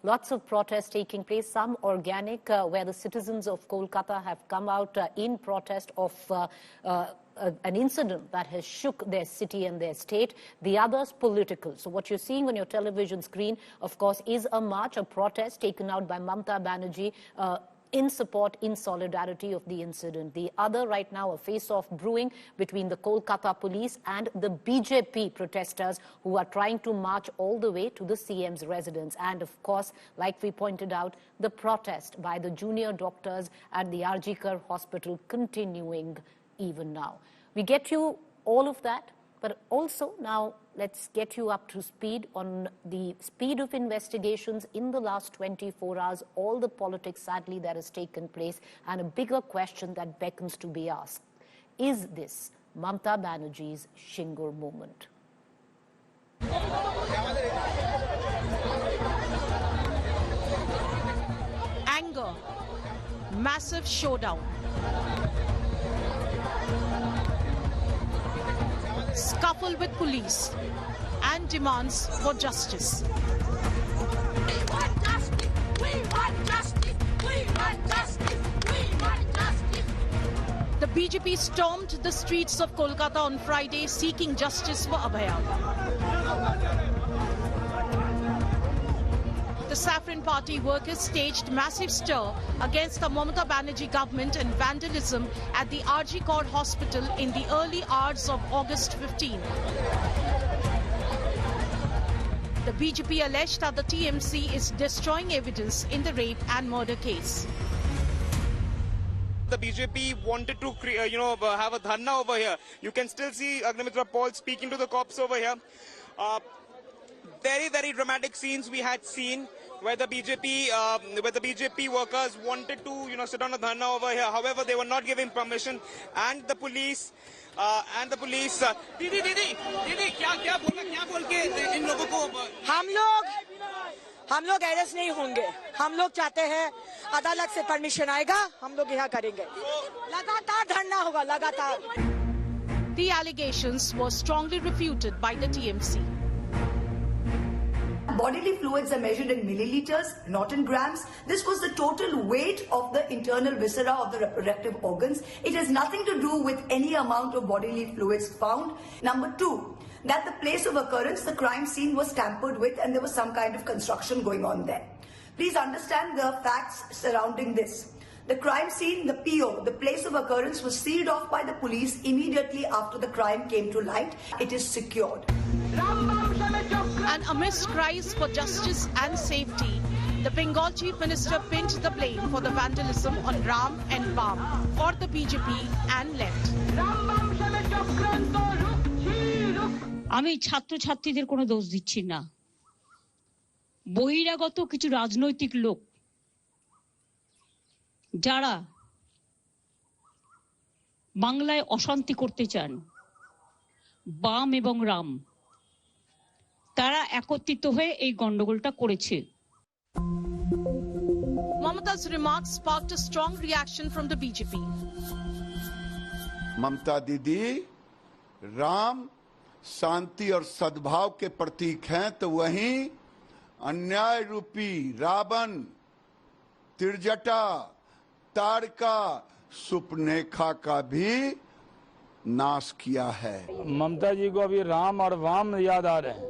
Lots of protests taking place, some organic, where the citizens of Kolkata have come out in protest of an incident that has shook their city and their state. The others political. So what you're seeing on your television screen, of course, is a march, a protest taken out by Mamata Banerjee in support, in solidarity of the incident. The other right now, a face-off brewing between the Kolkata police and the BJP protesters who are trying to march all the way to the CM's residence. And of course, like we pointed out, the protest by the junior doctors at the RG Kar hospital continuing even now. We get you all of that, but also now let's get you up to speed on the speed of investigations in the last 24 hours, all the politics, sadly, that has taken place, and a bigger question that beckons to be asked. Is this Mamata Banerjee's Shingur moment? Anger, massive showdown. Scuffle with police and demands for justice. We want justice! We want justice! We want justice! We want justice! The BJP stormed the streets of Kolkata on Friday seeking justice for Abhaya. The Saffron Party workers staged massive stir against the Mamata Banerjee government and vandalism at the RG Kar hospital in the early hours of August 15. The BJP alleged that the TMC is destroying evidence in the rape and murder case. The BJP wanted to, have a dharna over here. You can still see Agnimitra Paul speaking to the cops over here. Very, very dramatic scenes we had seen where the BJP workers wanted to, sit on a dharna over here. However, they were not given permission, and the police. दीदी क्या बोल के इन लोगों को हम लोग arrest नहीं होंगे. हम लोग चाहते हैं अदालत से परमिशन आएगा, हम लोग यहाँ करेंगे. लगातार धरना होगा, लगातार. The allegations were strongly refuted by the TMC. Bodily fluids are measured in milliliters, not in grams. This was the total weight of the internal viscera of the reproductive organs. It has nothing to do with any amount of bodily fluids found. Number two, that the place of occurrence, the crime scene, was tampered with and there was some kind of construction going on there. Please understand the facts surrounding this. The crime scene, the PO, the place of occurrence, was sealed off by the police immediately after the crime came to light. It is secured. And amidst cries for justice and safety, the Bengal Chief Minister pinned the blame for the vandalism on Ram and Bam for the BJP and left. আমি ছাত্রছাত্রীদের কোনো দোষ দিচ্ছি না. বহিরাগত কিছু রাজনৈতিক লোক যারা বাংলায় অশান্তি করতে চান, বাম এবং রাম, তারা একত্রিত হয়ে এই গন্ডগোলটা করেছে. Mamata's remarks sparked a strong reaction from the BJP. ममता दीदी राम शांति और सद्भाव के प्रतीक हैं, तो वहीं अन्याय रूपी रावण, त्रिजटा, तारका, सुपनेखा का भी नाश किया है. ममता जी को अभी राम और वाम याद आ रहे हैं.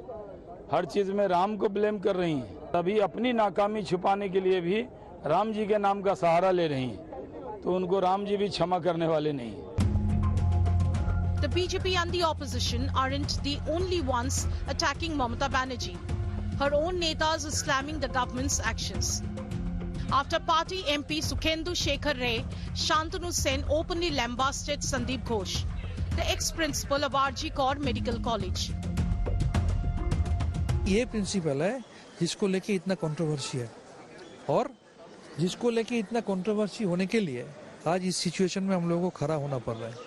हर चीज में राम को ब्लेम कर रही हैं. तभी अपनी नाकामी छुपाने के लिए भी राम जी के नाम का सहारा ले रही हैं. तो उनको राम जी भी क्षमा करने वाले नहीं. The BJP and the opposition aren't the only ones attacking Mamata Banerjee. Her own netas are slamming the government's actions. After party MP Sukhendu Shekhar Ray, Shantanu Sen openly lambasted Sandeep Ghosh, the ex-principal of RG Kar Medical College. ये principal है जिसको लेके इतना controversy है, और जिसको लेके इतना कंट्रोवर्सी होने के लिए आज इस सिचुएशन में हम लोगों को खड़ा होना पड़ रहा है.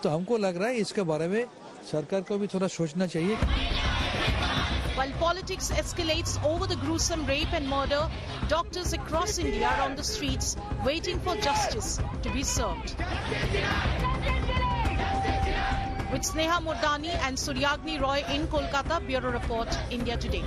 तो हमको लग रहा है इसके बारे में सरकार को भी थोड़ा सोचना चाहिए. While politics escalates over the gruesome rape and murder, doctors across India are on the streets waiting for justice to be served. With Sneha Murdani and Suryagni Roy in Kolkata, Bureau Report, India Today.